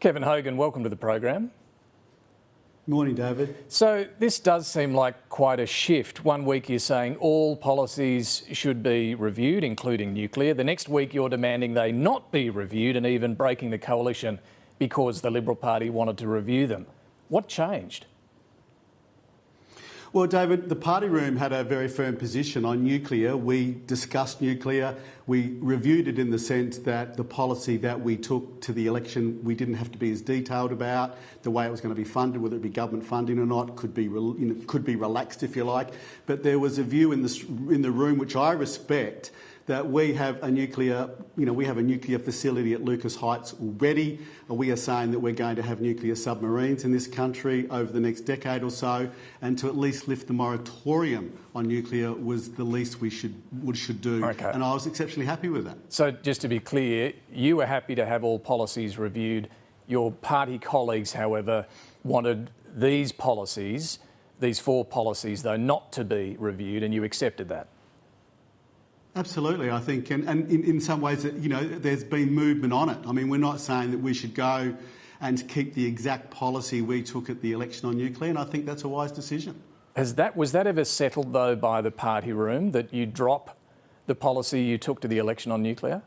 Kevin Hogan, welcome to the program. Morning, David. So this does seem like quite a shift. One week you're saying all policies should be reviewed, including nuclear. The next week you're demanding they not be reviewed and even breaking the coalition because the Liberal Party wanted to review them. What changed? Well, David, the party room had a very firm position on nuclear. We discussed nuclear. We reviewed it in the sense that the policy that we took to the election, we didn't have to be as detailed about. The way it was going to be funded, whether it be government funding or not, could be relaxed, if you like. But there was a view in the room, which I respect, that we have a nuclear facility at Lucas Heights already. We are saying that we're going to have nuclear submarines in this country over the next decade or so, and to at least lift the moratorium on nuclear was the least we should do. Okay. And I was exceptionally happy with that. So just to be clear, you were happy to have all policies reviewed. Your party colleagues, however, wanted these policies, these four policies, though, not to be reviewed, and you accepted that. Absolutely, I think, and in some ways, there's been movement on it. I mean, we're not saying that we should go and keep the exact policy we took at the election on nuclear, and I think that's a wise decision. Was that ever settled, though, by the party room, that you drop the policy you took to the election on nuclear?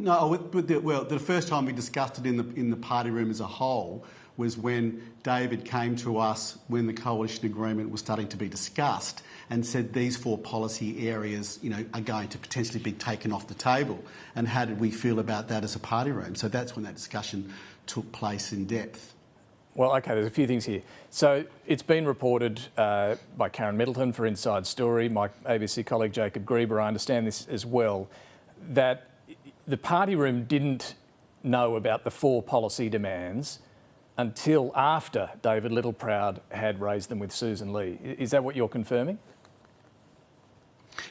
No, the first time we discussed it in the party room as a whole was when David came to us when the coalition agreement was starting to be discussed and said these four policy areas, are going to potentially be taken off the table. And how did we feel about that as a party room? So that's when that discussion took place in depth. Well, OK, there's a few things here. So it's been reported by Karen Middleton for Inside Story, my ABC colleague Jacob Grieber, I understand this as well, that the party room didn't know about the four policy demands until after David Littleproud had raised them with Susan Lee. Is that what you're confirming?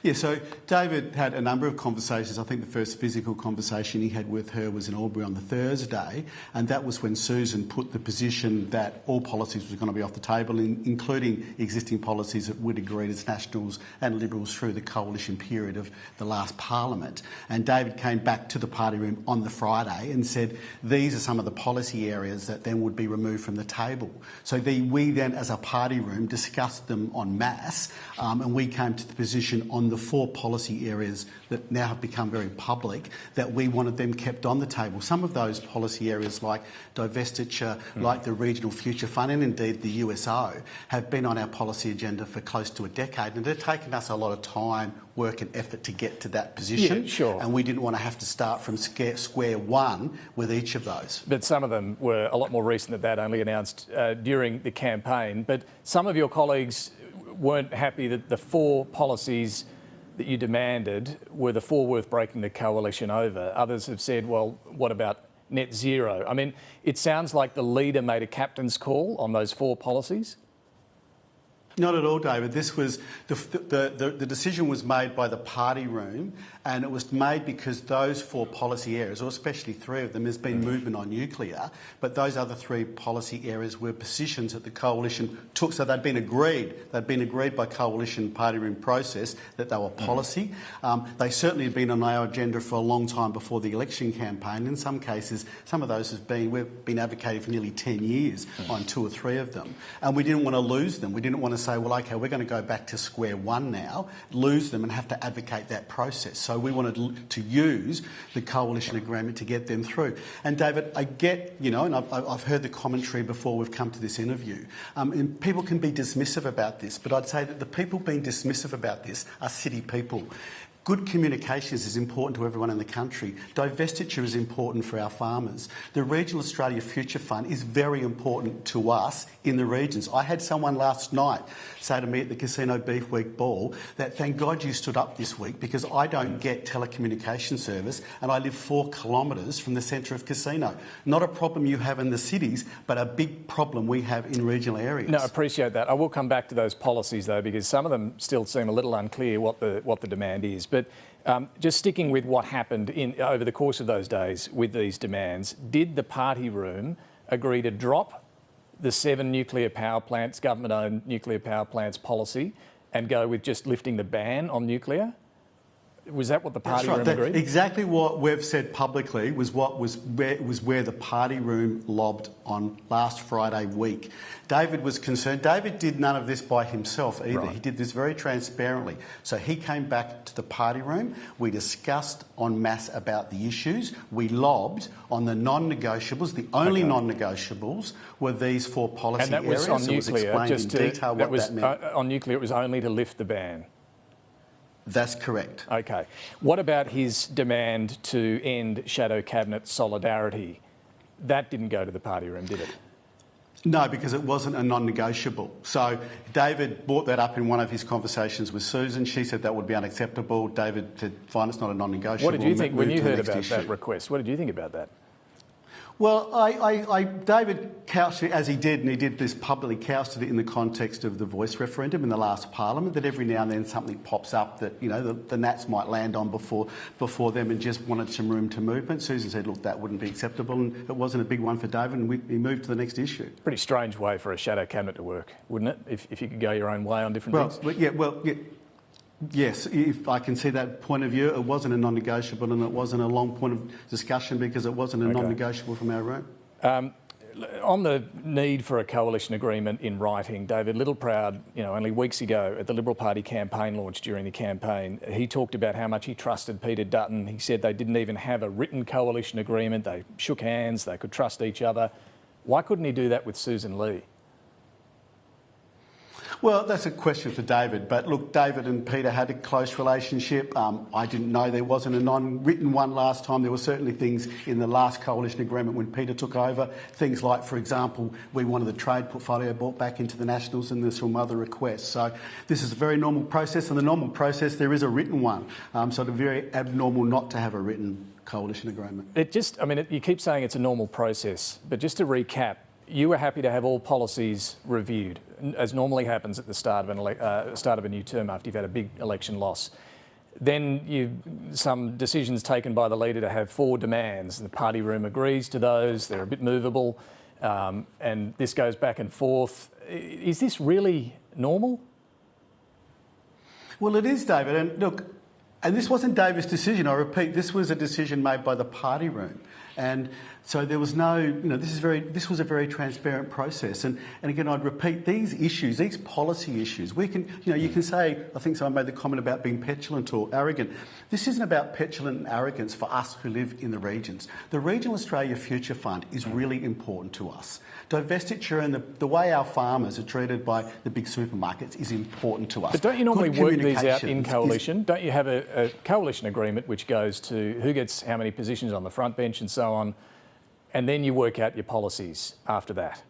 Yeah, so David had a number of conversations. I think the first physical conversation he had with her was in Albury on the Thursday, and that was when Susan put the position that all policies were going to be off the table, including existing policies that we'd agreed as Nationals and Liberals through the coalition period of the last Parliament. And David came back to the party room on the Friday and said these are some of the policy areas that then would be removed from the table. So we then, as a party room, discussed them en masse, and we came to the position on the four policy areas that now have become very public, that we wanted them kept on the table. Some of those policy areas like divestiture, like the Regional Future Fund and indeed the USO have been on our policy agenda for close to a decade, and it's taken us a lot of time, work and effort to get to that position. Yeah, sure. And we didn't want to have to start from square one with each of those. But some of them were a lot more recent than that, only announced during the campaign. But some of your colleagues weren't happy that the four policies that you demanded were the four worth breaking the coalition over. Others have said, well, what about net zero? I mean, it sounds like the leader made a captain's call on those four policies. Not at all, David. This was the decision was made by the party room, and it was made because those four policy areas, or especially three of them, there's been movement on nuclear, but those other three policy areas were positions that the coalition took. So they'd been agreed. They'd been agreed by coalition party room process that they were policy. They certainly had been on our agenda for a long time before the election campaign. In some cases, some of those we've been advocating for nearly 10 years on two or three of them, and we didn't want to lose them. We didn't want to say, well, OK, we're going to go back to square one now, lose them and have to advocate that process. So we wanted to use the coalition agreement to get them through. And David, I get, and I've heard the commentary before we've come to this interview, and people can be dismissive about this, but I'd say that the people being dismissive about this are city people. Good communications is important to everyone in the country. Divestiture is important for our farmers. The Regional Australia Future Fund is very important to us in the regions. I had someone last night say to me at the Casino Beef Week ball that thank God you stood up this week because I don't get telecommunication service and I live 4 kilometres from the centre of Casino. Not a problem you have in the cities, but a big problem we have in regional areas. No, I appreciate that. I will come back to those policies though, because some of them still seem a little unclear what the demand is. But just sticking with what happened over the course of those days with these demands, did the party room agree to drop the 7 nuclear power plants, government-owned nuclear power plants policy, and go with just lifting the ban on nuclear? Was that what the party room That's right. agreed? Exactly what we've said publicly was where the party room lobbed on last Friday week. David was concerned. David did none of this by himself either. Right. He did this very transparently. So he came back to the party room. We discussed en masse about the issues. We lobbed on the non-negotiables. The only non-negotiables were these 4 policy And that was areas. on nuclear. So it was explained in detail what that meant. On nuclear, it was only to lift the ban. That's correct. Okay. What about his demand to end shadow cabinet solidarity? That didn't go to the party room, did it? No, because it wasn't a non-negotiable. So David brought that up in one of his conversations with Susan. She said that would be unacceptable. David said, fine, it's not a non-negotiable. What did you think when you heard about issue. that request? What did you think about that? Well, David couched it as he did, and he did this publicly, couched it in the context of the voice referendum in the last parliament, that every now and then something pops up that, you know, the Nats might land on before them, and just wanted some room to movement. Susan said, look, that wouldn't be acceptable, and it wasn't a big one for David, and he moved to the next issue. Pretty strange way for a shadow cabinet to work, wouldn't it? If you could go your own way on different things? Yes, if I can see that point of view. It wasn't a non-negotiable, and it wasn't a long point of discussion because it wasn't a non-negotiable from our room. On the need for a coalition agreement in writing, David Littleproud, only weeks ago at the Liberal Party campaign launch during the campaign, he talked about how much he trusted Peter Dutton. He said they didn't even have a written coalition agreement. They shook hands, they could trust each other. Why couldn't he do that with Susan Lee? Well, that's a question for David. But look, David and Peter had a close relationship. I didn't know there wasn't a non-written one last time. There were certainly things in the last coalition agreement when Peter took over. Things like, for example, we wanted the trade portfolio brought back into the Nationals, and there's some other requests. So this is a very normal process. And the normal process, there is a written one. So it's very abnormal not to have a written coalition agreement. You keep saying it's a normal process, but just to recap, you were happy to have all policies reviewed, as normally happens at the start of a new term after you've had a big election loss. Then some decisions taken by the leader to have 4 demands. The party room agrees to those. They're a bit movable, and this goes back and forth. Is this really normal? Well, it is, David. And look, and this wasn't David's decision. I repeat, this was a decision made by the party room. And so there was no, this was a very transparent process. And again, I'd repeat, these issues, these policy issues, we can, you can say, I think someone made the comment about being petulant or arrogant. This isn't about petulant and arrogance for us who live in the regions. The Regional Australia Future Fund is really important to us. Divestiture and the way our farmers are treated by the big supermarkets is important to us. But don't you normally work these out in coalition? Don't you have a coalition agreement which goes to who gets how many positions on the front bench and so on, and then you work out your policies after that?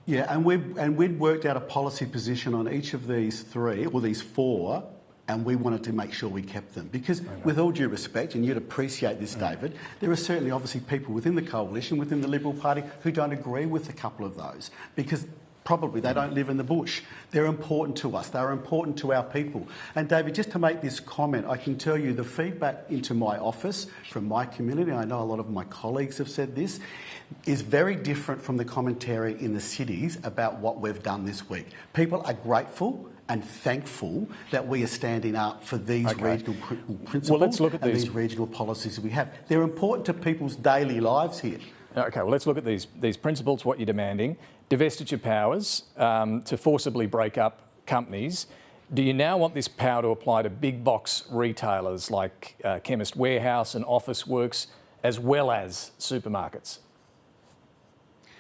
Yeah, and we'd worked out a policy position on each of these 3, or these 4, and we wanted to make sure we kept them. Because with all due respect, and you'd appreciate this, David, there are certainly obviously people within the coalition, within the Liberal Party, who don't agree with a couple of those, because probably they don't live in the bush. They're important to us. They're important to our people. And David, just to make this comment, I can tell you the feedback into my office from my community, I know a lot of my colleagues have said this, is very different from the commentary in the cities about what we've done this week. People are grateful and thankful that we are standing up for these regional principles these regional policies we have. They're important to people's daily lives here. Okay, well, let's look at these principles, what you're demanding. Divestiture powers to forcibly break up companies. Do you now want this power to apply to big box retailers like Chemist Warehouse and Officeworks, as well as supermarkets?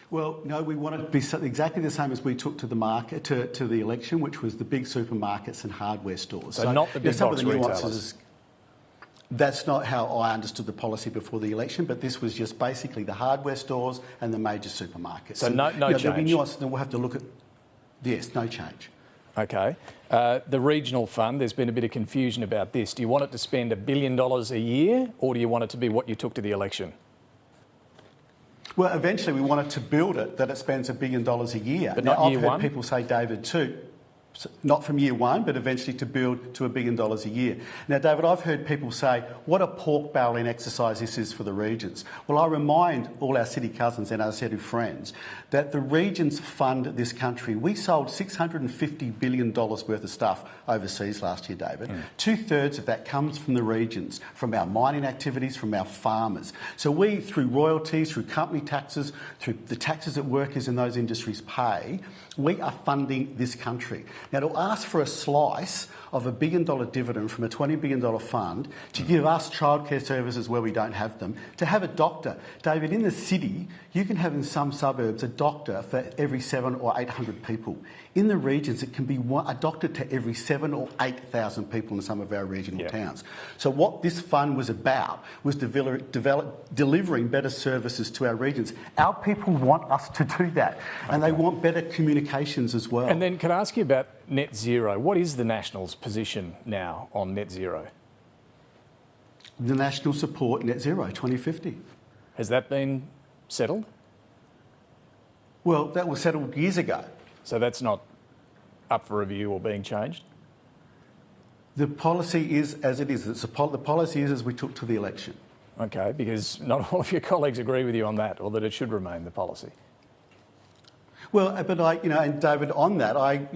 Well, no, we want it to be exactly the same as we took to the market, to the election, which was the big supermarkets and hardware stores. So not the big box retailers. That's not how I understood the policy before the election, but this was just basically the hardware stores and the major supermarkets. So no change? There'll be nuances, and we'll have to look at... Yes, no change. Okay. The regional fund, there's been a bit of confusion about this. Do you want it to spend $1 billion a year, or do you want it to be what you took to the election? Well, eventually we want it to build it, that it spends $1 billion a year. But not year one? I've heard people say, David, too... not from year one, but eventually to build to $1 billion a year. Now, David, I've heard people say, what a pork barreling exercise this is for the regions. Well, I remind all our city cousins and our city friends that the regions fund this country. We sold $650 billion worth of stuff overseas last year, David. 2/3 of that comes from the regions, from our mining activities, from our farmers. So we, through royalties, through company taxes, through the taxes that workers in those industries pay, we are funding this country. Now, to ask for a slice of $1 billion dividend from a $20 billion fund, to give us childcare services where we don't have them, to have a doctor. David, in the city, you can have in some suburbs a doctor for every 700 or 800 people. In the regions, it can be a doctor to every 7,000 or 8,000 people in some of our regional towns. So what this fund was about was delivering better services to our regions. Our people want us to do that, and they want better communications as well. And then can I ask you about net zero? What is the Nationals' position now on net zero? The National support net zero 2050. Has that been settled? Well, that was settled years ago. So that's not up for review or being changed? The policy is as it is. The policy is as we took to the election. Okay, because not all of your colleagues agree with you on that, or that it should remain the policy. Well, but and David, on that, I'm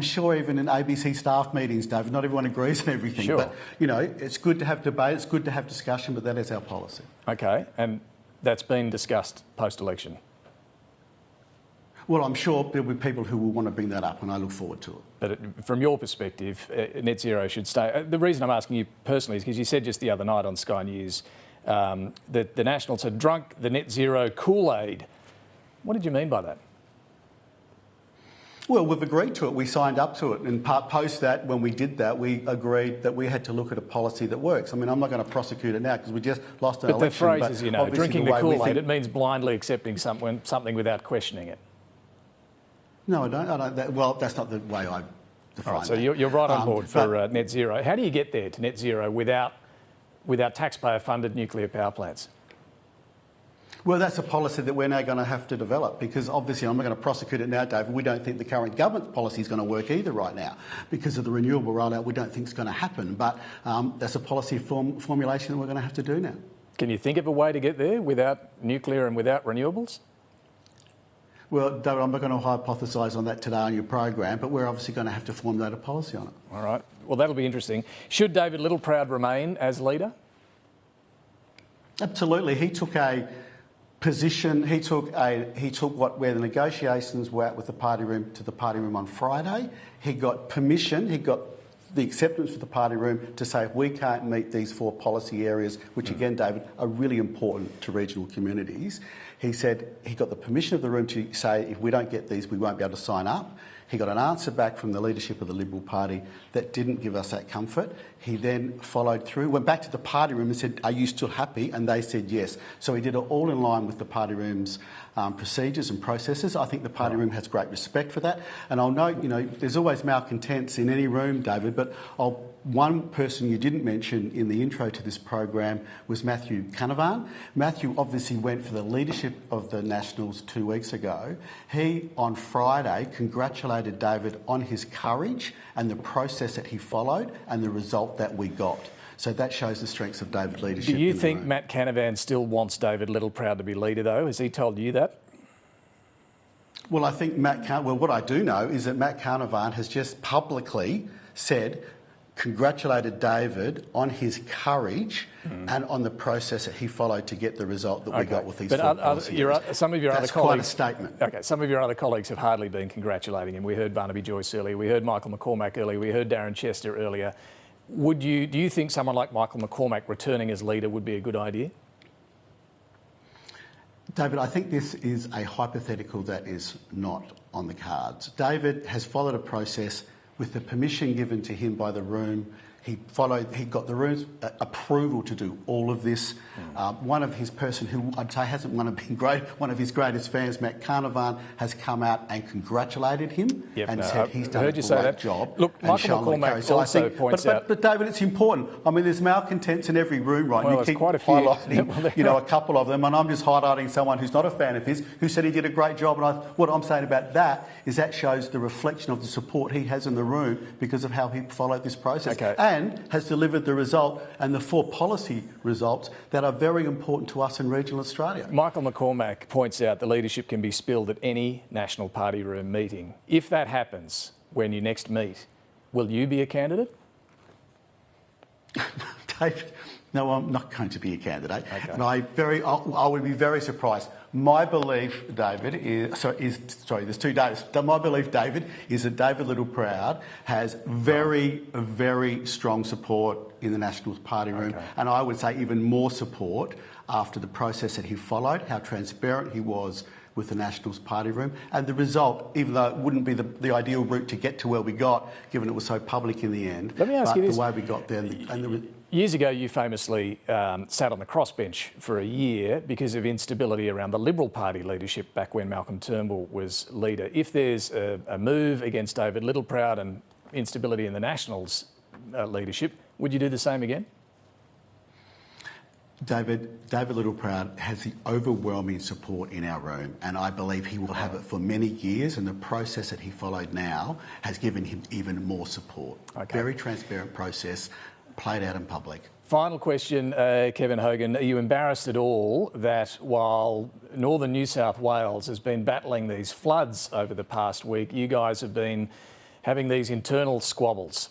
sure even in ABC staff meetings, David, not everyone agrees on everything. Sure. But it's good to have debate, it's good to have discussion, but that is our policy. Okay, and that's been discussed post-election. Well, I'm sure there'll be people who will want to bring that up, and I look forward to it. But from your perspective, net zero should stay. The reason I'm asking you personally is because you said just the other night on Sky News that the Nationals had drunk the net zero Kool-Aid. What did you mean by that? Well, we've agreed to it. We signed up to it. And post that, when we did that, we agreed that we had to look at a policy that works. I mean, I'm not going to prosecute it now because we just lost an election. But the phrase is, drinking the Kool-Aid, it means blindly accepting something without questioning it. No, I don't. Well, that's not the way I define it. So you're right on board for net zero. How do you get there to net zero without taxpayer-funded nuclear power plants? Well, that's a policy that we're now going to have to develop because obviously I'm not going to prosecute it now, David. We don't think the current government policy is going to work either right now because of the renewable rollout. We don't think it's going to happen, but that's a policy formulation that we're going to have to do now. Can you think of a way to get there without nuclear and without renewables? Well, David, I'm not going to hypothesise on that today on your program, but we're obviously going to have to formulate a policy on it. All right. Well, that'll be interesting. Should David Littleproud remain as leader? Absolutely. He took a position. He took where the negotiations were at with the party room to the party room on Friday. He got permission. He got the acceptance for the party room to say if we can't meet these 4 policy areas, which again, David, are really important to regional communities. He said he got the permission of the room to say if we don't get these, we won't be able to sign up. He got an answer back from the leadership of the Liberal Party that didn't give us that comfort. He then followed through, went back to the party room and said, are you still happy? And they said yes. So he did it all in line with the party room's procedures and processes. I think the party room has great respect for that. And I'll note, there's always malcontents in any room, David, but one person you didn't mention in the intro to this program was Matthew Canavan. Matthew obviously went for the leadership of the Nationals 2 weeks ago. He, on Friday, congratulated David on his courage and the process that he followed and the result that we got. So that shows the strengths of David's leadership. Do you think Matt Canavan still wants David Littleproud to be leader, though? Has he told you that? Well, I think what I do know is that Matt Canavan has just publicly congratulated David on his courage and on the process that he followed to get the result that we got with these 4 policy areas. Some of your That's other colleagues, quite a statement. Okay, some of your other colleagues have hardly been congratulating him. We heard Barnaby Joyce earlier. We heard Michael McCormack earlier. We heard Darren Chester earlier. Do you think someone like Michael McCormack returning as leader would be a good idea? David, I think this is a hypothetical that is not on the cards. David has followed a process with the permission given to him by the room He got the room's approval to do all of this. One of his person who I'd say hasn't one of his greatest fans, Matt Carnarvon, has come out and congratulated him and said he's done a great job. Look, Michael McCormack also points out... But David, it's important. I mean, there's malcontents in every room, right? Well, you keep quite a few. highlighting, a couple of them, and I'm just highlighting someone who's not a fan of his, who said he did a great job. And what I'm saying about that is that shows the reflection of the support he has in the room because of how he followed this process. And has delivered the result and the 4 policy results that are very important to us in regional Australia. Michael McCormack points out the leadership can be spilled at any National Party room meeting. If that happens when you next meet, will you be a candidate? David, no, I'm not going to be a candidate. And I would be very surprised. My belief, David, there's 2 Davids. My belief, David, is that David Littleproud has very, very strong support in the National Party room, and I would say even more support after the process that he followed, how transparent he was with the Nationals Party room, and the result, even though it wouldn't be the ideal route to get to where we got, given it was so public in the end. Let me ask you this. The way we got there, Years ago, you famously sat on the crossbench for a year because of instability around the Liberal Party leadership back when Malcolm Turnbull was leader. If there's a move against David Littleproud and instability in the Nationals leadership, would you do the same again? David Littleproud has the overwhelming support in our room, and I believe he will have it for many years, and the process that he followed now has given him even more support. Very transparent process, played out in public. Final question, Kevin Hogan. Are you embarrassed at all that while northern New South Wales has been battling these floods over the past week, you guys have been having these internal squabbles?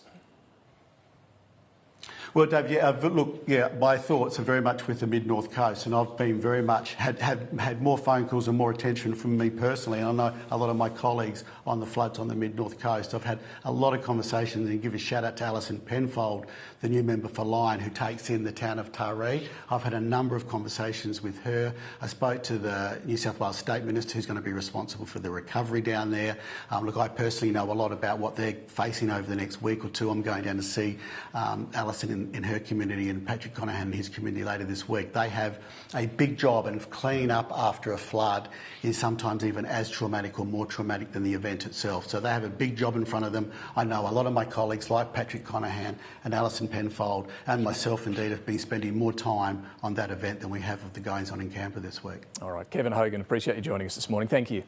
Well, Dave, my thoughts are very much with the mid-north coast, and I've been very much had more phone calls and more attention from me personally, and I know a lot of my colleagues on the floods on the mid-north coast. I've had a lot of conversations, and give a shout out to Alison Penfold, the new member for Lyne, who takes in the town of Taree. I've had a number of conversations with her. I spoke to the New South Wales State Minister, who's going to be responsible for the recovery down there. I personally know a lot about what they're facing over the next week or two. I'm going down to see Alison in her community and Patrick Conahan in his community later this week. They have a big job, and clean up after a flood is sometimes even as traumatic or more traumatic than the event itself. So they have a big job in front of them. I know a lot of my colleagues like Patrick Conahan and Alison Penfold and myself indeed have been spending more time on that event than we have of the goings on in Canberra this week. All right, Kevin Hogan, appreciate you joining us this morning. Thank you.